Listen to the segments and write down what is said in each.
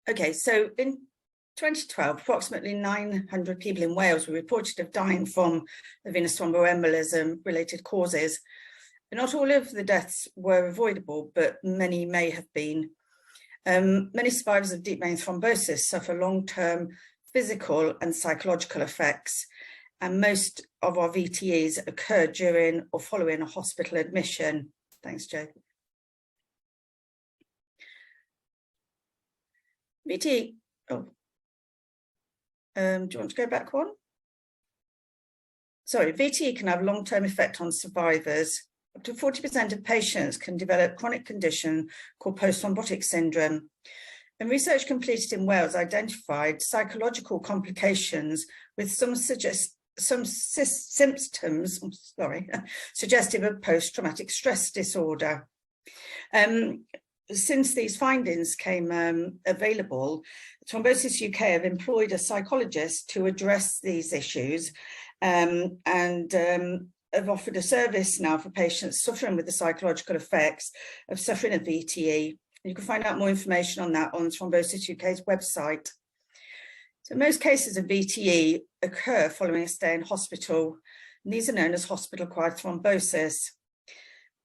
Okay, so in 2012, approximately 900 people in Wales were reported of dying from venous thromboembolism related causes. Not all of the deaths were avoidable, but many may have been. Many survivors of deep vein thrombosis suffer long-term physical and psychological effects, and most of our VTEs occur during or following a hospital admission. Thanks, Joe. VTE, do you want to go back one? Sorry, VTE can have long-term effect on survivors. Up to 40% of patients can develop chronic condition called postthrombotic syndrome. And research completed in Wales identified psychological complications with some symptoms, suggestive of post-traumatic stress disorder. Since these findings came available, Thrombosis UK have employed a psychologist to address these issues and have offered a service now for patients suffering with the psychological effects of suffering a VTE. You can find out more information on that on Thrombosis UK's website. So most cases of VTE occur following a stay in hospital, and these are known as hospital-acquired thrombosis.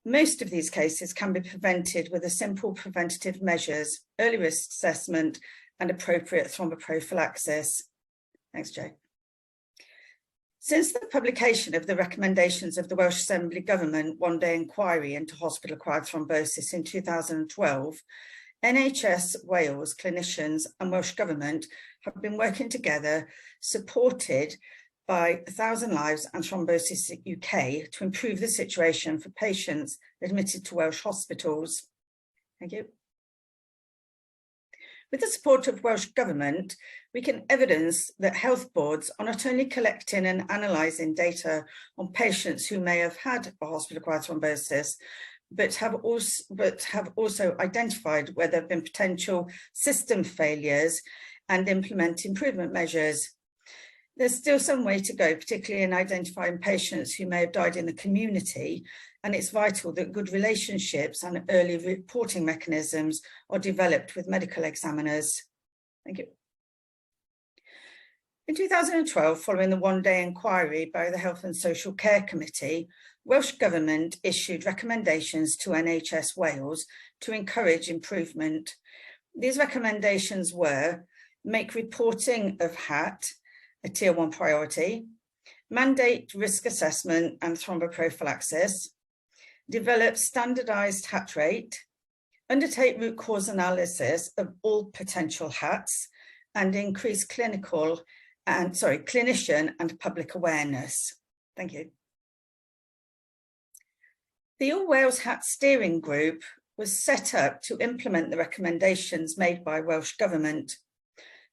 Most of these cases can be prevented with a simple preventative measures, early risk assessment, and appropriate thromboprophylaxis. Thanks, Jay. Since the publication of the recommendations of the Welsh Assembly Government one-day inquiry into hospital-acquired thrombosis in 2012, NHS Wales clinicians and Welsh Government have been working together, supported by 1,000 Lives and Thrombosis UK, to improve the situation for patients admitted to Welsh hospitals. Thank you. With the support of Welsh Government, we can evidence that health boards are not only collecting and analysing data on patients who may have had a hospital-acquired thrombosis, but have also identified where there have been potential system failures and implement improvement measures. There's still some way to go, particularly in identifying patients who may have died in the community, and it's vital that good relationships and early reporting mechanisms are developed with medical examiners. Thank you. In 2012, following the one-day inquiry by the Health and Social Care Committee, Welsh Government issued recommendations to NHS Wales to encourage improvement. These recommendations were: make reporting of HAT a Tier 1 priority, mandate risk assessment and thromboprophylaxis, develop standardised HAT rate, undertake root cause analysis of all potential HATs, and increase clinician and public awareness. Thank you. The All Wales HAT Steering Group was set up to implement the recommendations made by Welsh Government.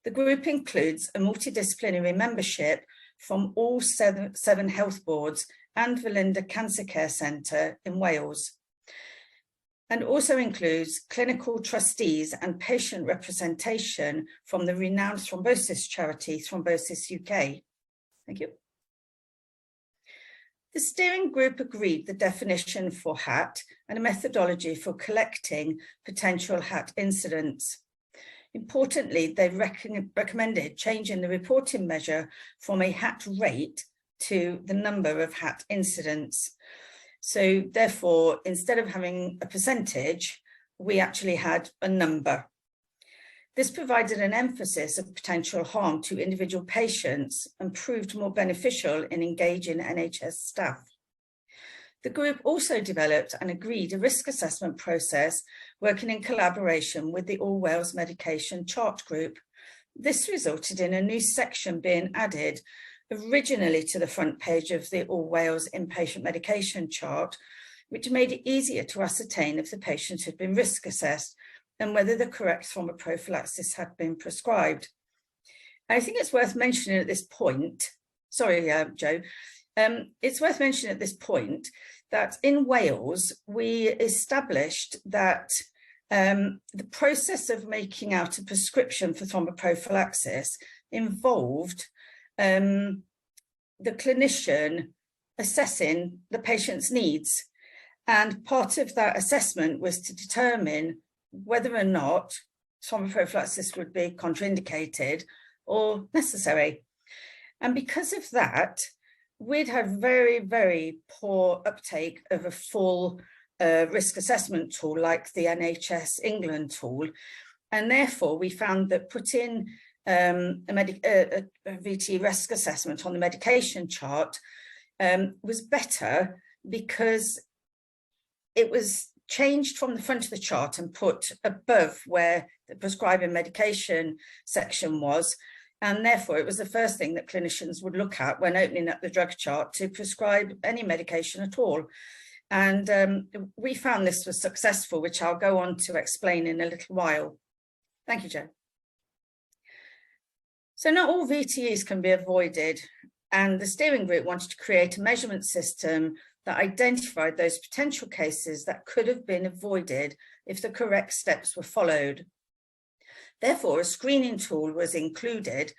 The group includes a multidisciplinary membership from all seven health boards and Valinda Cancer Care Centre in Wales, and also includes clinical trustees and patient representation from the renowned thrombosis charity Thrombosis UK. Thank you. The steering group agreed the definition for HAT and a methodology for collecting potential HAT incidents. Importantly, they recommended changing the reporting measure from a HAT rate to the number of HAT incidents. So therefore, instead of having a percentage, we actually had a number. This provided an emphasis of potential harm to individual patients and proved more beneficial in engaging NHS staff. The group also developed and agreed a risk assessment process working in collaboration with the All Wales Medication Chart Group. This resulted in a new section being added originally to the front page of the All Wales Inpatient Medication Chart, which made it easier to ascertain if the patient had been risk assessed and whether the correct thromboprophylaxis had been prescribed. I think it's worth mentioning at this point, sorry, Joe, it's worth mentioning at this point that in Wales, we established that the process of making out a prescription for thromboprophylaxis involved the clinician assessing the patient's needs. And part of that assessment was to determine whether or not thromboprophylaxis would be contraindicated or necessary. And because of that, we'd had very, very poor uptake of a full risk assessment tool like the NHS England tool. And therefore, we found that putting a VTE risk assessment on the medication chart was better, because it was changed from the front of the chart and put above where the prescribing medication section was. And therefore, it was the first thing that clinicians would look at when opening up the drug chart to prescribe any medication at all. And we found this was successful, which I'll go on to explain in a little while. Thank you, Jo. So not all VTEs can be avoided, and the steering group wanted to create a measurement system that identified those potential cases that could have been avoided if the correct steps were followed. Therefore, a screening tool was included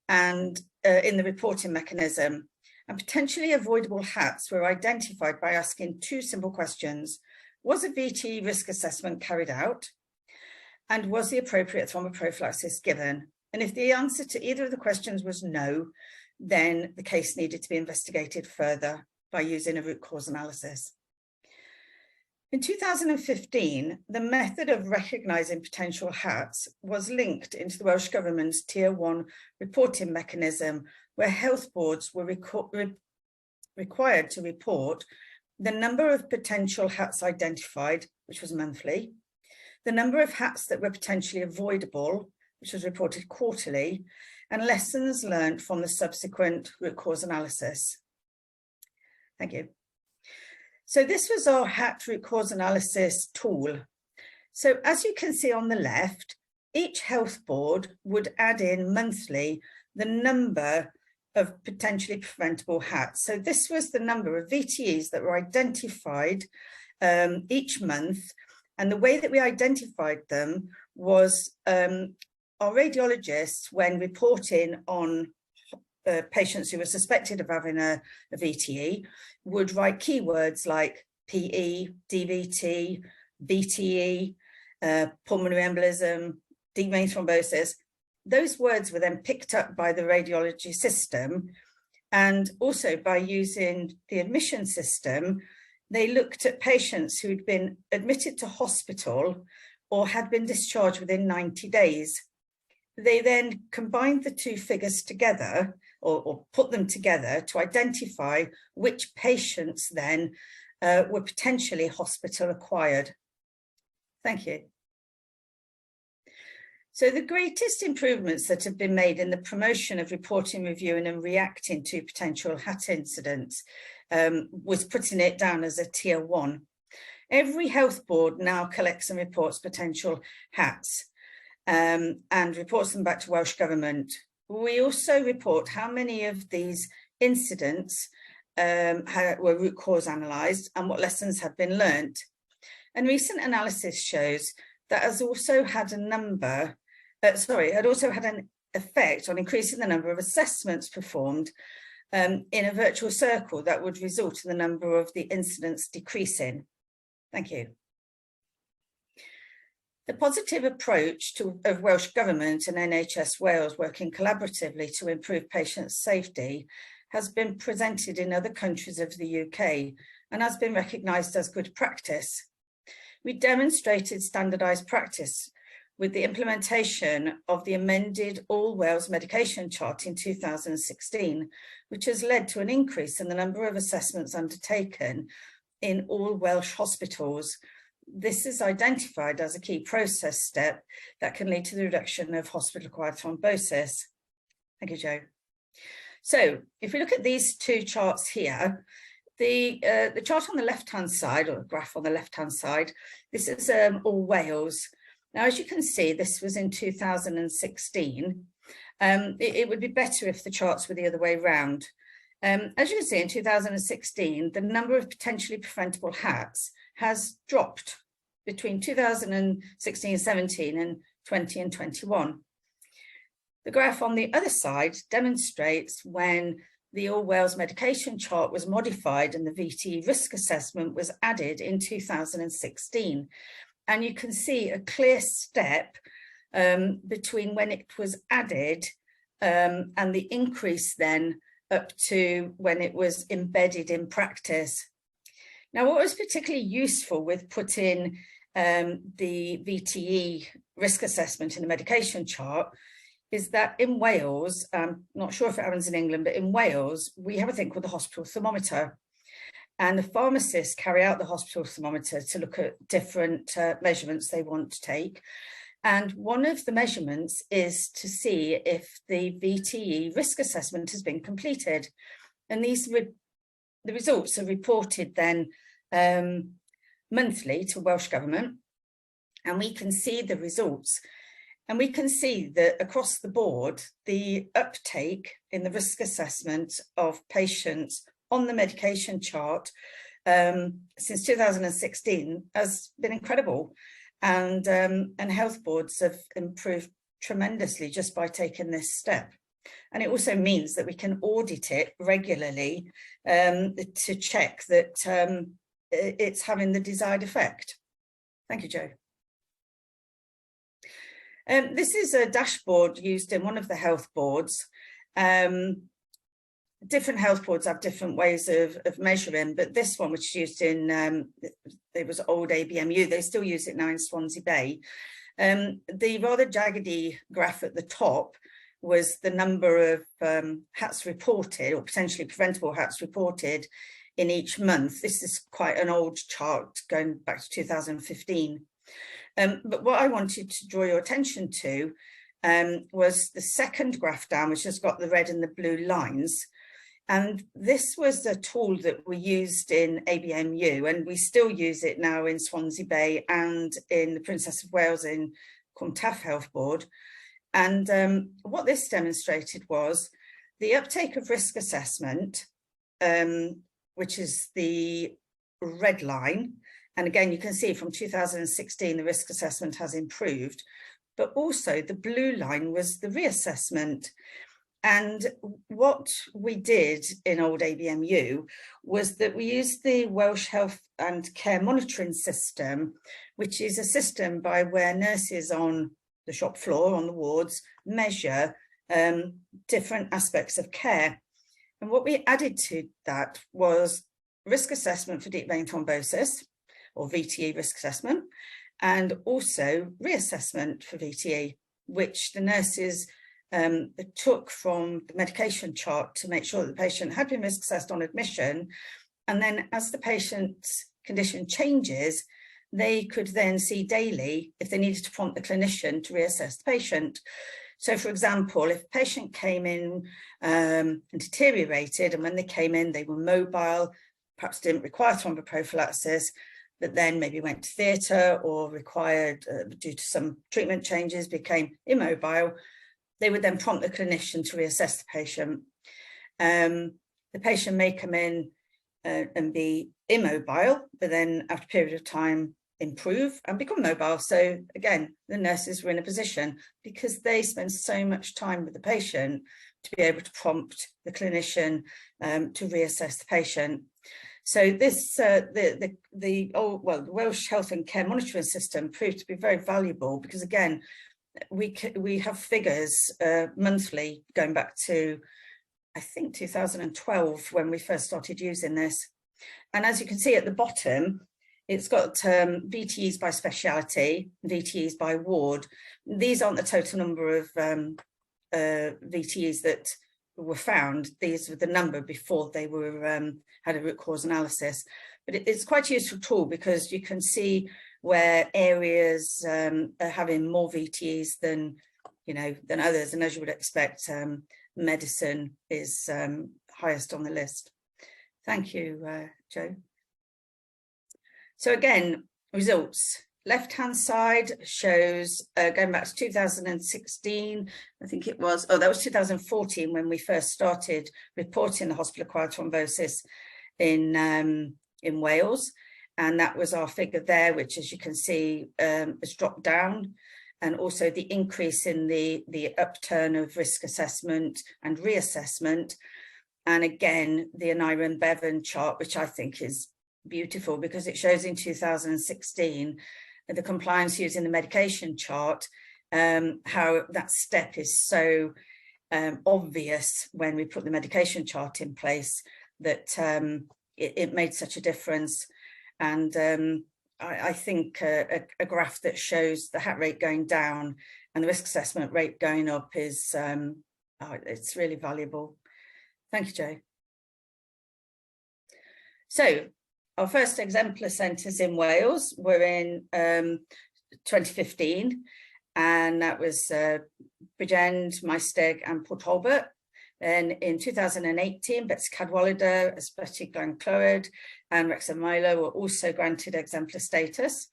and in the reporting mechanism, and potentially avoidable HATs were identified by asking two simple questions. Was a VTE risk assessment carried out? And was the appropriate thromboprophylaxis given? And if the answer to either of the questions was no, then the case needed to be investigated further by using a root cause analysis. In 2015, the method of recognising potential HATs was linked into the Welsh Government's Tier 1 reporting mechanism, where health boards were required to report the number of potential HATs identified, which was monthly, the number of HATs that were potentially avoidable, which was reported quarterly, and lessons learned from the subsequent root cause analysis. Thank you. So this was our HAT root cause analysis tool. So as you can see on the left, each health board would add in monthly the number of potentially preventable HATs. So this was the number of VTEs that were identified each month. And the way that we identified them was our radiologists, when reporting on patients who were suspected of having a VTE, would write keywords like PE, DVT, VTE, pulmonary embolism, deep vein thrombosis. Those words were then picked up by the radiology system, and also by using the admission system, they looked at patients who'd been admitted to hospital or had been discharged within 90 days. They then combined the two figures together, or put them together, to identify which patients then were potentially hospital acquired. Thank you. So the greatest improvements that have been made in the promotion of reporting, reviewing and reacting to potential HAT incidents was putting it down as a Tier 1. Every health board now collects and reports potential HATs and reports them back to Welsh Government. We also report how many of these incidents were root cause analysed and what lessons have been learnt. And recent analysis shows that has also had an effect on increasing the number of assessments performed in a virtual circle that would result in the number of the incidents decreasing. Thank you. The positive approach of Welsh Government and NHS Wales working collaboratively to improve patient safety has been presented in other countries of the UK and has been recognised as good practice. We demonstrated standardised practice with the implementation of the amended All Wales medication chart in 2016, which has led to an increase in the number of assessments undertaken in all Welsh hospitals. This is identified as a key process step that can lead to the reduction of hospital-acquired thrombosis. Thank you, Jo. So if we look at these two charts here, the chart on the left-hand side, or the graph on the left-hand side, this is all Wales. Now, as you can see, this was in 2016. It would be better if the charts were the other way around. As you can see, in 2016, the number of potentially preventable HATs has dropped between 2016-17 and 20 and 21. The graph on the other side demonstrates when the All Wales medication chart was modified and the VTE risk assessment was added in 2016. And you can see a clear step between when it was added and the increase then up to when it was embedded in practice. Now, what was particularly useful with putting the VTE risk assessment in the medication chart is that in Wales, not sure if it happens in England, but in Wales, we have a thing called the hospital thermometer. And the pharmacists carry out the hospital thermometer to look at different measurements they want to take. And one of the measurements is to see if the VTE risk assessment has been completed. And the results are reported then monthly to Welsh Government. And we can see the results. And we can see that across the board, the uptake in the risk assessment of patients on the medication chart since 2016 has been incredible. And health boards have improved tremendously just by taking this step. And it also means that we can audit it regularly to check that it's having the desired effect. Thank you, Joe. This is a dashboard used in one of the health boards. Different health boards have different ways of measuring, but this one, which is used in, it was old ABMU, they still use it now in Swansea Bay. The rather jaggedy graph at the top was the number of HATs reported, or potentially preventable HATs reported in each month. This is quite an old chart going back to 2015. But what I wanted to draw your attention to was the second graph down, which has got the red and the blue lines. And this was a tool that we used in ABMU, and we still use it now in Swansea Bay and in the Princess of Wales in Cwmtaf Health Board. And what this demonstrated was the uptake of risk assessment, which is the red line. And again, you can see from 2016, the risk assessment has improved, but also the blue line was the reassessment. And what we did in old ABMU was that we used the Welsh Health and Care Monitoring System, which is a system by where nurses on the shop floor, on the wards, measure different aspects of care. And what we added to that was risk assessment for deep vein thrombosis, or VTE risk assessment, and also reassessment for VTE, which the nurses took from the medication chart to make sure that the patient had been risk assessed on admission. And then as the patient's condition changes, they could then see daily if they needed to prompt the clinician to reassess the patient. So for example, if a patient came in and deteriorated, and when they came in, they were mobile, perhaps didn't require thromboprophylaxis, but then maybe went to theatre or required, due to some treatment changes, became immobile, they would then prompt the clinician to reassess the patient. The patient may come in and be immobile, but then after a period of time improve and become mobile. So again, the nurses were in a position, because they spend so much time with the patient, to be able to prompt the clinician to reassess the patient. So this, the Welsh Health and Care Monitoring System proved to be very valuable, because again, we have figures monthly going back to, I think, 2012 when we first started using this. And as you can see at the bottom, it's got VTEs by speciality, VTEs by ward. These aren't the total number of VTEs that were found. These were the number before they were had a root cause analysis. But it's quite a useful tool, because you can see where areas are having more VTEs than others, and as you would expect, medicine is highest on the list. Thank you, Joe. So again, results. Left-hand side shows going back to 2016, I think it was, that was 2014 when we first started reporting the hospital-acquired thrombosis in Wales. And that was our figure there, which, as you can see, has dropped down. And also the increase in the upturn of risk assessment and reassessment. And again, the Anira and Bevan chart, which I think is beautiful, because it shows in 2016 the compliance using the medication chart how that step is so obvious when we put the medication chart in place, that it made such a difference. And I think a graph that shows the heart rate going down and the risk assessment rate going up is, it's really valuable. Thank you, Joe. So our first exemplar centres in Wales were in 2015, and that was Bridgend, Maesteg and Port Talbot. Then in 2018, Bets Cadwallader, Ysbyty Glan Clwyd and Wrexham Milo were also granted exemplar status.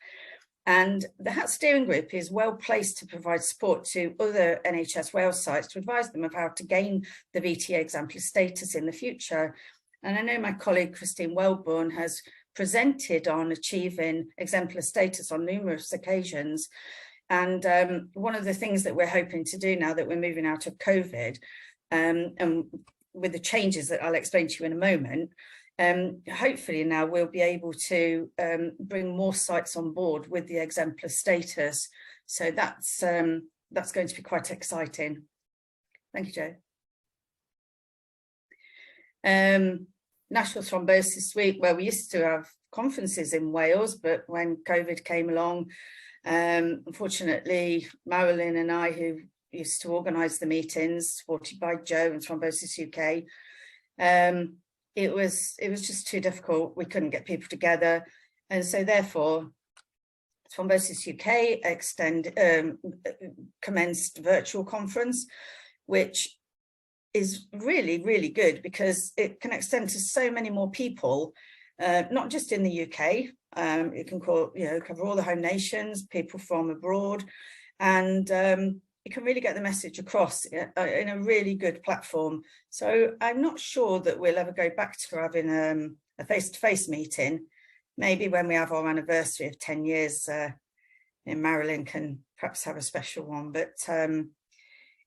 And the HAT steering group is well placed to provide support to other NHS Wales sites to advise them of how to gain the VTA exemplar status in the future. And I know my colleague Christine Welborn has presented on achieving exemplar status on numerous occasions. And one of the things that we're hoping to do now that we're moving out of COVID, and with the changes that I'll explain to you in a moment, hopefully now we'll be able to bring more sites on board with the exemplar status. So that's going to be quite exciting. Thank you, Joe. National Thrombosis Week, where we used to have conferences in Wales, but when COVID came along, unfortunately, Marilyn and I, who used to organise the meetings, supported by Joe and Thrombosis UK, it was just too difficult. We couldn't get people together, and so therefore, Thrombosis UK commenced virtual conference, which is really, really good because it can extend to so many more people, not just in the UK. It can cover all the home nations, people from abroad, and it can really get the message across in a really good platform. So I'm not sure that we'll ever go back to having a face-to-face meeting. Maybe when we have our anniversary of 10 years, Marilyn can perhaps have a special one, but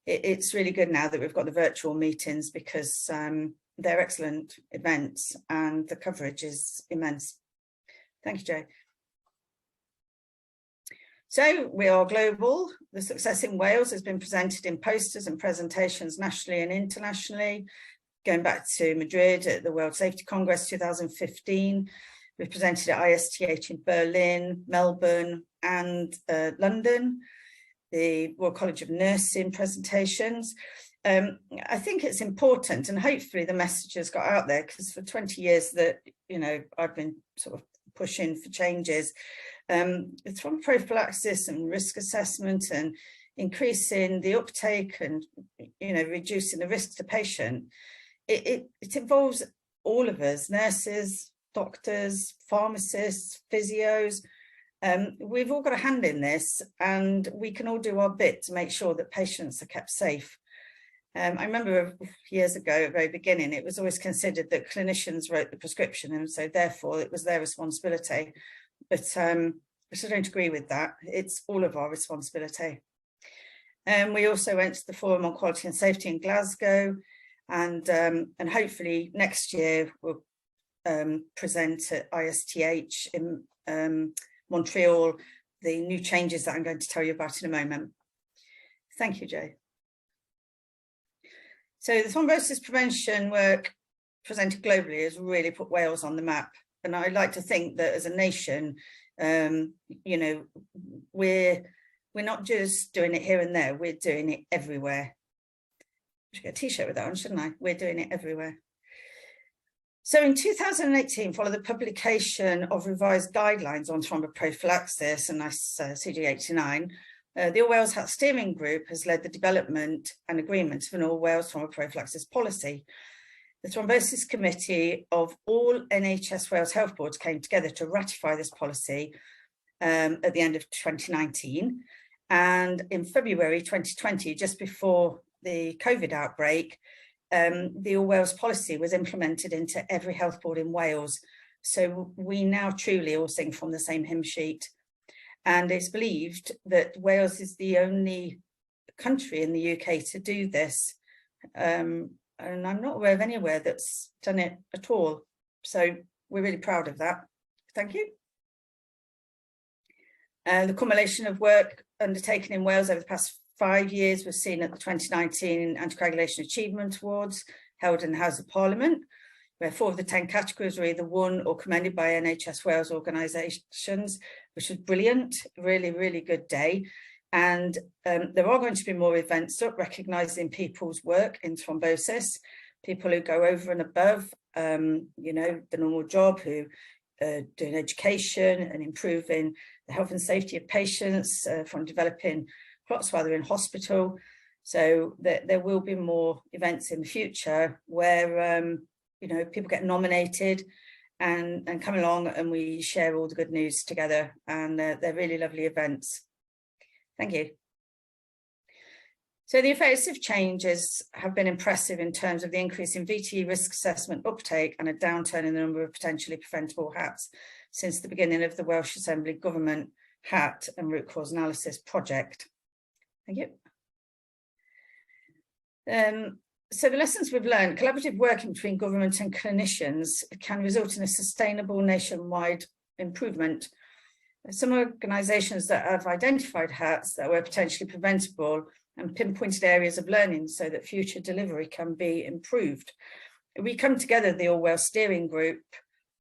it's really good now that we've got the virtual meetings because they're excellent events and the coverage is immense. Thank you, Joe. So we are global. The success in Wales has been presented in posters and presentations nationally and internationally, going back to Madrid at the World Safety Congress 2015. We presented at ISTH in Berlin, Melbourne and London, the Royal College of Nursing presentations. I think it's important, and hopefully the message has got out there, because for 20 years that, I've been sort of pushing for changes. From prophylaxis and risk assessment and increasing the uptake and, reducing the risk to patient, it involves all of us, nurses, doctors, pharmacists, physios. We've all got a hand in this, and we can all do our bit to make sure that patients are kept safe. I remember years ago, at the very beginning, it was always considered that clinicians wrote the prescription, and so therefore it was their responsibility. But I don't agree with that. It's all of our responsibility. We also went to the Forum on Quality and Safety in Glasgow, and hopefully next year we'll present at ISTH in Montreal the new changes that I'm going to tell you about in a moment. Thank you, Jay. So the thrombosis prevention work presented globally has really put Wales on the map. And I like to think that as a nation, we're not just doing it here and there, we're doing it everywhere. I should get a t-shirt with that on, shouldn't I? We're doing it everywhere. So in 2018, following the publication of revised guidelines on thromboprophylaxis, and that's CG89, the All Wales Health Steering Group has led the development and agreement of an All Wales thromboprophylaxis policy. The Thrombosis Committee of all NHS Wales Health Boards came together to ratify this policy at the end of 2019. And in February 2020, just before the COVID outbreak, the All Wales policy was implemented into every health board in Wales. So we now truly all sing from the same hymn sheet. And it's believed that Wales is the only country in the UK to do this. And I'm not aware of anywhere that's done it at all. So we're really proud of that. Thank you. The accumulation of work undertaken in Wales over the past 5 years was seen at the 2019 Anticoagulation Achievement Awards held in the House of Parliament, where 4 of the 10 categories were either won or commended by NHS Wales organisations, which was brilliant, really, really good day. And there are going to be more events up recognising people's work in thrombosis, people who go over and above, you know, the normal job, who doing education and improving the health and safety of patients from developing clots while they're in hospital. So there will be more events in the future where, you know, people get nominated and come along and we share all the good news together, and they're really lovely events. Thank you. So the effects of changes have been impressive in terms of the increase in VTE risk assessment uptake and a downturn in the number of potentially preventable HATs since the beginning of the Welsh Assembly Government HAT and root cause analysis project. Thank you. So the lessons we've learned: collaborative working between government and clinicians can result in a sustainable nationwide improvement. Some organisations that have identified HATs that were potentially preventable and pinpointed areas of learning so that future delivery can be improved. We come together, the Orwell steering group,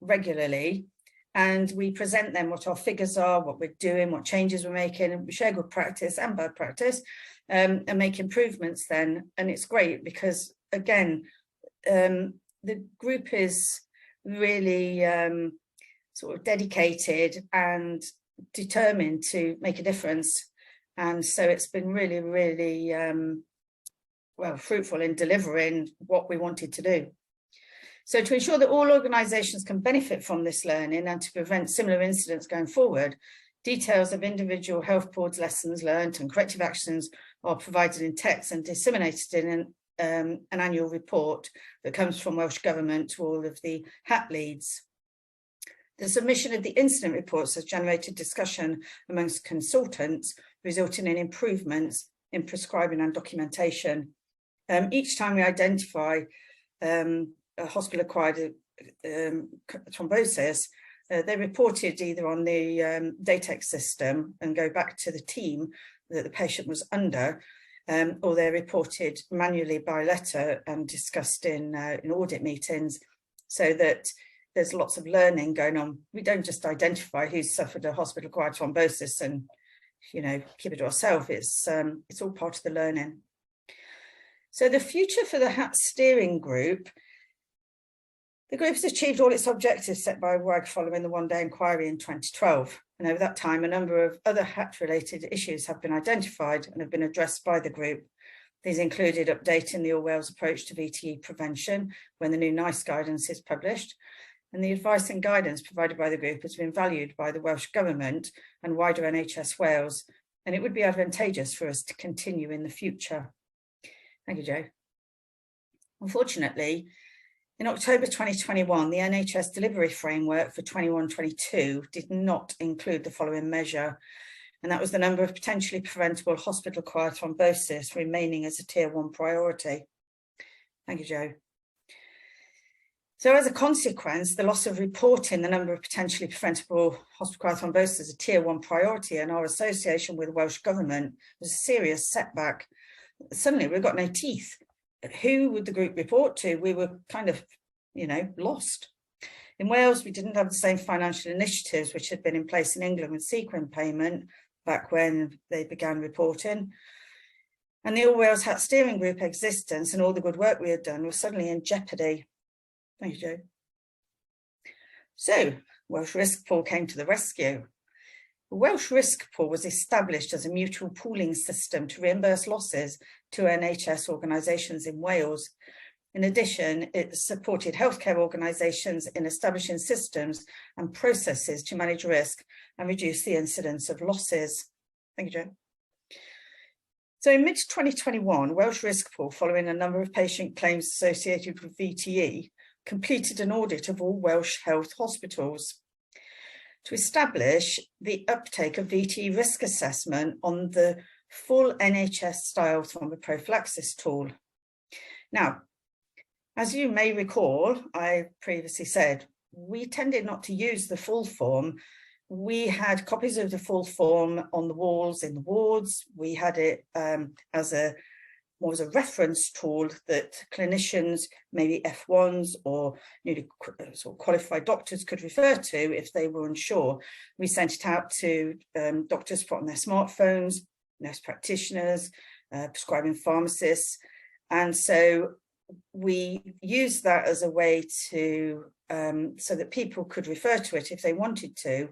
regularly, and we present them what our figures are, what we're doing, what changes we're making, and we share good practice and bad practice, and make improvements then. And it's great because, again, the group is really sort of dedicated and determined to make a difference. And so it's been really, really, well, fruitful in delivering what we wanted to do. So to ensure that all organisations can benefit from this learning and to prevent similar incidents going forward, details of individual health boards' lessons learned and corrective actions are provided in text and disseminated in an annual report that comes from Welsh Government to all of the HAT leads. The submission of the incident reports has generated discussion amongst consultants, resulting in improvements in prescribing and documentation. Each time we identify a hospital-acquired thrombosis, they're reported either on the DATEX system and go back to the team that the patient was under, or they're reported manually by letter and discussed in audit meetings, so that there's lots of learning going on. We don't just identify who's suffered a hospital-acquired thrombosis and, you know, keep it to ourselves. It's all part of the learning. So the future for the HAT steering group: the group has achieved all its objectives set by WAG following the one-day inquiry in 2012. And over that time, a number of other HAT-related issues have been identified and have been addressed by the group. These included updating the Orwell's approach to VTE prevention when the new NICE guidance is published. And the advice and guidance provided by the group has been valued by the Welsh Government and wider NHS Wales, and it would be advantageous for us to continue in the future. Thank you, Joe. Unfortunately, in October 2021, the NHS Delivery Framework for 21-22 did not include the following measure, and that was the number of potentially preventable hospital-acquired thrombosis remaining as a Tier 1 priority. Thank you, Joe. So as a consequence, the loss of reporting the number of potentially preventable hospital-acquired thrombosis as a Tier 1 priority and our association with the Welsh Government was a serious setback. Suddenly we've got no teeth. Who would the group report to? We were kind of, you know, lost. In Wales, we didn't have the same financial initiatives which had been in place in England with sequin payment back when they began reporting. And the All Wales HAT steering group existence and all the good work we had done was suddenly in jeopardy. Thank you, Joe. So, Welsh Risk Pool came to the rescue. The Welsh Risk Pool was established as a mutual pooling system to reimburse losses to NHS organisations in Wales. In addition, it supported healthcare organisations in establishing systems and processes to manage risk and reduce the incidence of losses. Thank you, Joe. So in mid-2021, Welsh Risk Pool, following a number of patient claims associated with VTE, completed an audit of all Welsh health hospitals to establish the uptake of VTE risk assessment on the full NHS-style thromboprophylaxis tool. Now, as you may recall, I previously said, we tended not to use the full form we had copies of the full form on the walls in the wards. We had it as more as a reference tool that clinicians, maybe F1s or newly sort of qualified doctors could refer to if they were unsure. We sent it out to doctors to put on their smartphones, nurse practitioners, prescribing pharmacists. And so we used that as a way to, so that people could refer to it if they wanted to,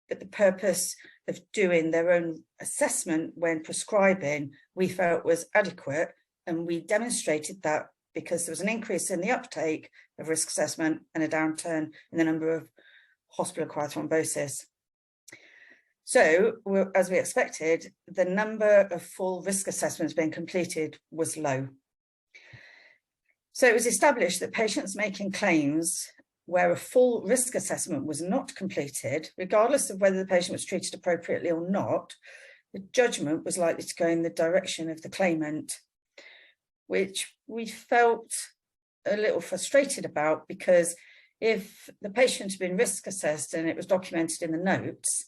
but the purpose of doing their own assessment when prescribing, we felt was adequate. And we demonstrated that because there was an increase in the uptake of risk assessment and a downturn in the number of hospital-acquired thrombosis. So, as we expected, the number of full risk assessments being completed was low. So it was established that patients making claims where a full risk assessment was not completed, regardless of whether the patient was treated appropriately or not, the judgment was likely to go in the direction of the claimant, which we felt a little frustrated about, because if the patient had been risk assessed and it was documented in the notes,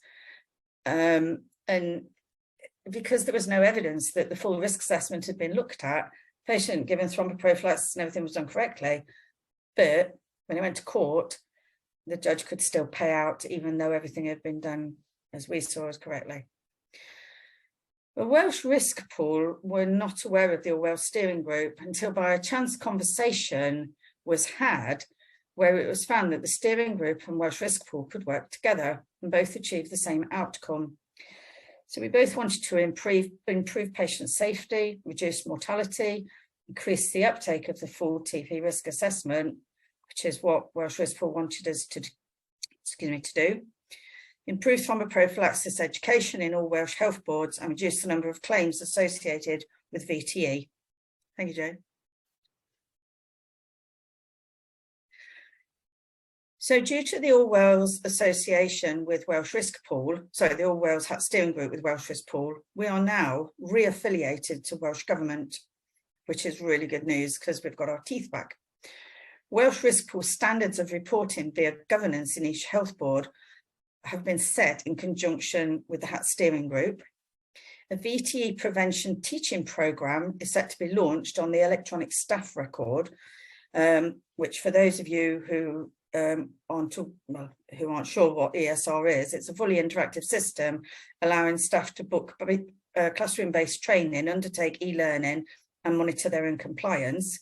and because there was no evidence that the full risk assessment had been looked at, patient given thromboprophylaxis and everything was done correctly, but when it went to court, the judge could still pay out even though everything had been done as we saw as correctly. The Welsh Risk Pool were not aware of the Orwell steering group until by a chance conversation was had where it was found that the steering group and Welsh Risk Pool could work together and both achieve the same outcome. So we both wanted to improve patient safety, reduce mortality, increase the uptake of the full TP risk assessment, which is what Welsh Risk Pool wanted us to do, improve thromboprophylaxis education in all Welsh Health Boards and reduce the number of claims associated with VTE. Thank you, Joe. So due to the Orwell's association with Welsh Risk Pool, sorry, the Orwell's steering group with Welsh Risk Pool, we are now re-affiliated to Welsh Government, which is really good news because we've got our teeth back. Welsh Risk Pool standards of reporting via governance in each health board have been set in conjunction with the HAT steering group. A VTE prevention teaching programme is set to be launched on the electronic staff record, which for those of you who aren't sure what ESR is, it's a fully interactive system allowing staff to book classroom-based training, undertake e-learning and monitor their own compliance.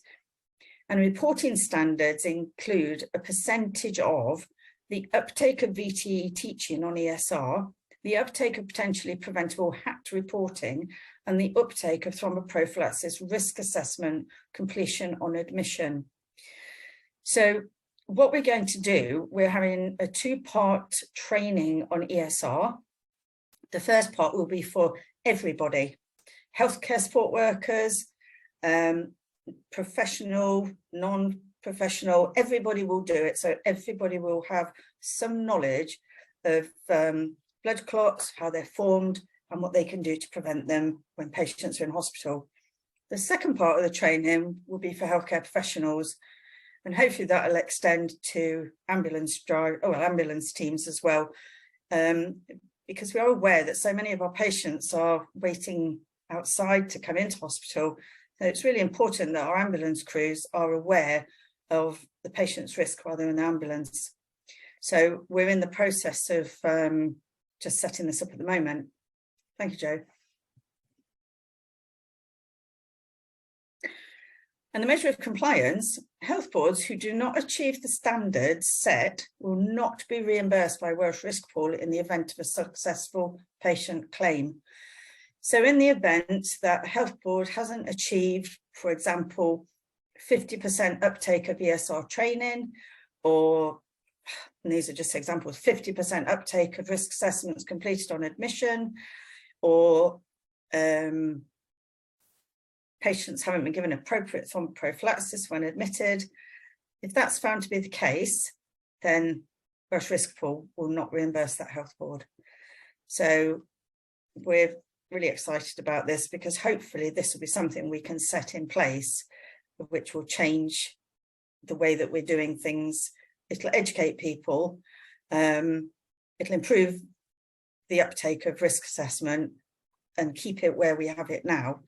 And reporting standards include a percentage of the uptake of VTE teaching on ESR, the uptake of potentially preventable HAT reporting, and the uptake of thromboprophylaxis risk assessment completion on admission. So what we're going to do, we're having a two-part training on ESR. The first part will be for everybody, healthcare support workers, professional, non-professional, everybody will do it. So everybody will have some knowledge of blood clots, how they're formed, and what they can do to prevent them when patients are in hospital. The second part of the training will be for healthcare professionals, and hopefully that will extend to ambulance teams as well, because we are aware that so many of our patients are waiting outside to come into hospital. So it's really important that our ambulance crews are aware of the patient's risk while they're in the ambulance. So we're in the process of just setting this up at the moment. Thank you, Joe. And the measure of compliance, health boards who do not achieve the standards set will not be reimbursed by Welsh Risk Pool in the event of a successful patient claim. So in the event that a health board hasn't achieved, for example, 50% uptake of ESR training, or, and these are just examples, 50% uptake of risk assessments completed on admission, or patients haven't been given appropriate thromboprophylaxis when admitted. If that's found to be the case, then Welsh Risk Pool will not reimburse that health board. So we're really excited about this, because hopefully this will be something we can set in place, which will change the way that we're doing things. It'll educate people. It'll it'll improve the uptake of risk assessment and keep it where we have it now.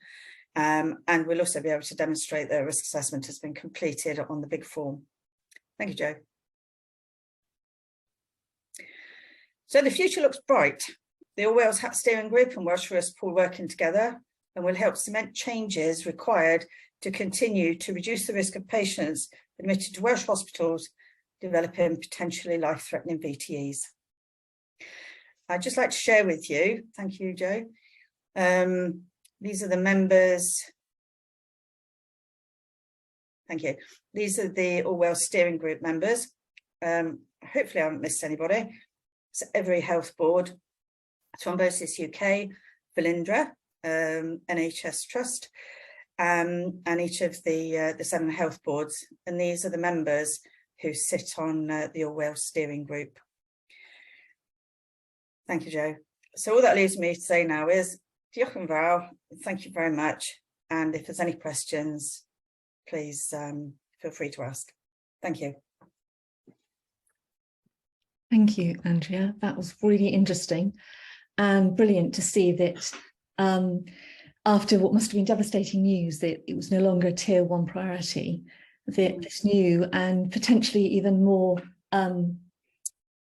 And we'll also be able to demonstrate that risk assessment has been completed on the big form. Thank you, Jo. So the future looks bright. The Orwell's HAT Steering Group and Welsh Risk Pool working together and will help cement changes required to continue to reduce the risk of patients admitted to Welsh hospitals developing potentially life-threatening VTEs. I'd just like to share with you, thank you, Jo. These are the members. Thank you. These are the Orwell Steering Group members. Hopefully I haven't missed anybody. So every health board, Thrombosis UK, Velindra, NHS Trust, and each of the 7 health boards. And these are the members who sit on the Orwell Steering Group. Thank you, Jo. So all that leaves me to say now is, diolch yn fawr, thank you very much. And if there's any questions, please feel free to ask. Thank you. Thank you, Andrea. That was really interesting and brilliant to see that after what must have been devastating news that it was no longer a tier 1 priority, that this new and potentially even more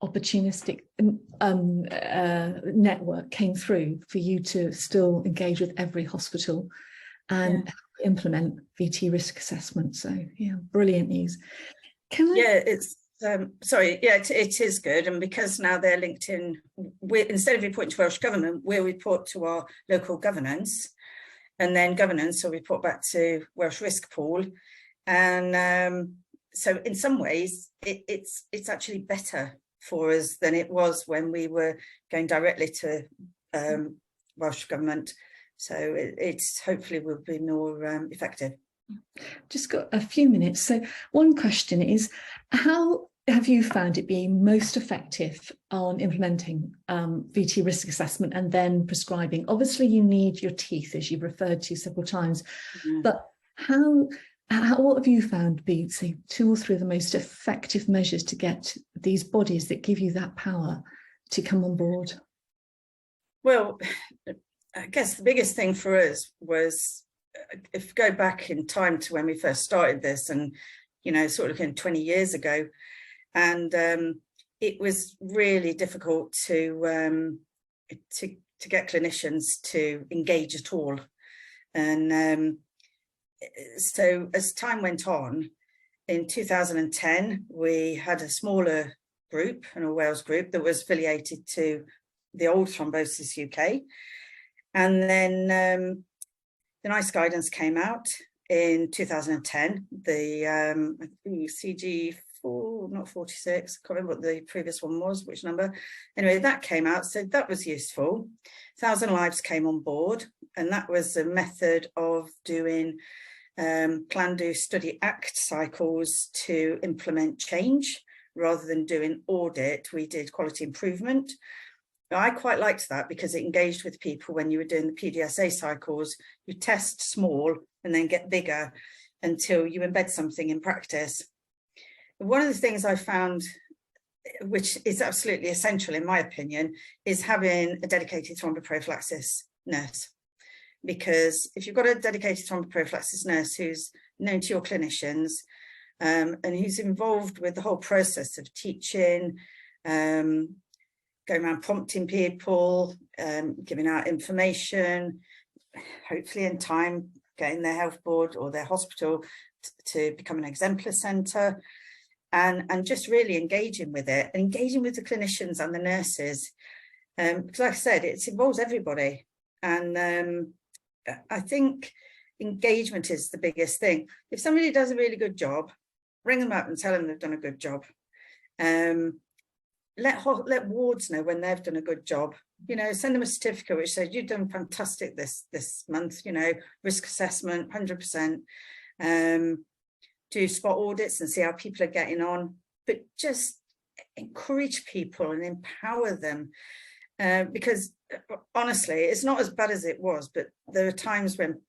opportunistic network came through for you to still engage with every hospital and implement VT risk assessment. So yeah, brilliant news. Can I? Yeah, it's sorry, yeah, it is good. And because now they're linked in, instead of reporting to Welsh Government, we'll report to our local governance, and then governance will report back to Welsh Risk Pool. And so in some ways, it's actually better for us than it was when we were going directly to Welsh Government. So it's hopefully will be more effective. Just got a few minutes. So one question is, how have you found it being most effective on implementing VT risk assessment and then prescribing? Obviously, you need your teeth, as you've referred to several times, but what have you found be, say, 2 or 3 of the most effective measures to get these bodies that give you that power to come on board? Well, I guess the biggest thing for us was, if we go back in time to when we first started this, and sort of 20 years ago, and it was really difficult to get clinicians to engage at all. And so as time went on, in 2010, we had a smaller group, an Orwell's group, that was affiliated to the old Thrombosis UK. And then the NICE guidance came out in 2010, the CG4, not 46, I can't remember what the previous one was, which number. Anyway, that came out, so that was useful. 1,000 Lives came on board, and that was a method of doing plan, do, study, act cycles to implement change. Rather than doing audit, we did quality improvement. I quite liked that because it engaged with people when you were doing the PDSA cycles. You test small and then get bigger until you embed something in practice. One of the things I found, which is absolutely essential in my opinion, is having a dedicated thromboprophylaxis nurse. Because if you've got a dedicated thromboprophylaxis nurse who's known to your clinicians and who's involved with the whole process of teaching, going around prompting people, giving out information, hopefully in time getting their health board or their hospital to become an exemplar centre, and just really engaging with it, and engaging with the clinicians and the nurses. Because like I said, it involves everybody. And I think engagement is the biggest thing. If somebody does a really good job, ring them up and tell them they've done a good job. Let wards know when they've done a good job. Send them a certificate which says you've done fantastic this month. Risk assessment, 100%. Do spot audits and see how people are getting on. But just encourage people and empower them. Because honestly, it's not as bad as it was, but there are times when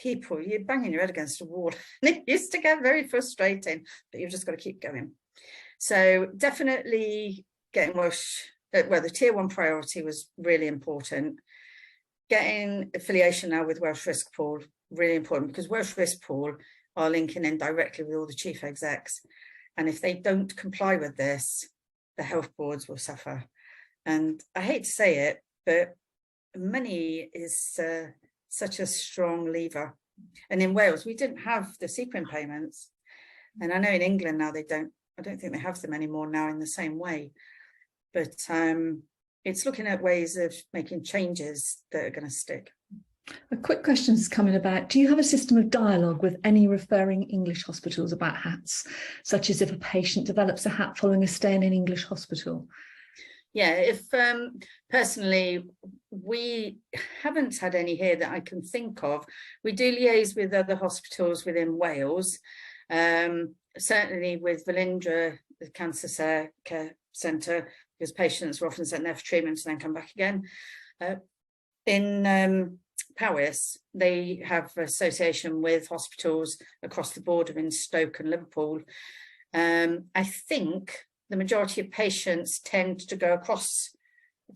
you're banging your head against a wall, and it used to get very frustrating, but you've just got to keep going. So definitely getting Welsh well, the tier 1 priority was really important. Getting affiliation now with Welsh Risk Pool, really important, because Welsh Risk Pool are linking in directly with all the chief execs. And if they don't comply with this, the health boards will suffer. And I hate to say it, but money is such a strong lever. And in Wales, we didn't have the sequin payments. And I know in England now I don't think they have them anymore now in the same way. But it's looking at ways of making changes that are going to stick. A quick question is coming about, do you have a system of dialogue with any referring English hospitals about hats, such as if a patient develops a hat following a stay in an English hospital? Yeah, if personally, we haven't had any here that I can think of. We do liaise with other hospitals within Wales, certainly with Velindre, the Cancer Care Centre, because patients are often sent there for treatment and then come back again. In Powys, they have association with hospitals across the border in Stoke and Liverpool. I think the majority of patients tend to go across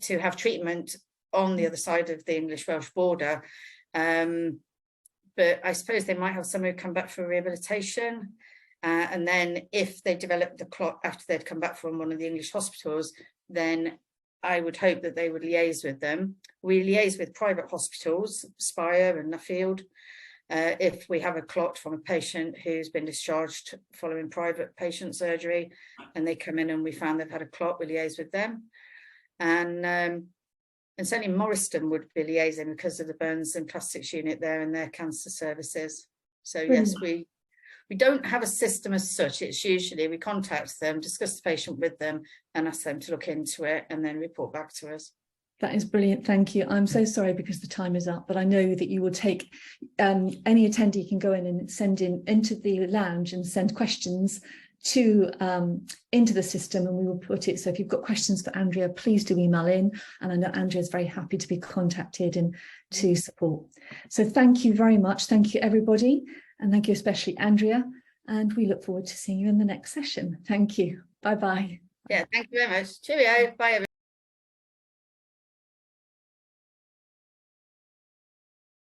to have treatment on the other side of the English-Welsh border. But I suppose they might have some who come back for rehabilitation. And then if they develop the clot after they'd come back from one of the English hospitals, then I would hope that they would liaise with them. We liaise with private hospitals, Spire and Nuffield. If we have a clot from a patient who's been discharged following private patient surgery and they come in and we found they've had a clot, we liaise with them. And certainly Morriston would be liaising because of the burns and plastics unit there and their cancer services. So yes, we don't have a system as such. It's usually we contact them, discuss the patient with them and ask them to look into it and then report back to us. That is brilliant. Thank you. I'm so sorry because the time is up, but I know that you will take any attendee can go in and send into the lounge and send questions to into the system, and we will put it. So if you've got questions for Andrea, please do email in. And I know Andrea is very happy to be contacted and to support. So thank you very much. Thank you, everybody. And thank you especially, Andrea. And we look forward to seeing you in the next session. Thank you. Bye-bye. Yeah, thank you very much. Cheerio. Bye, everyone.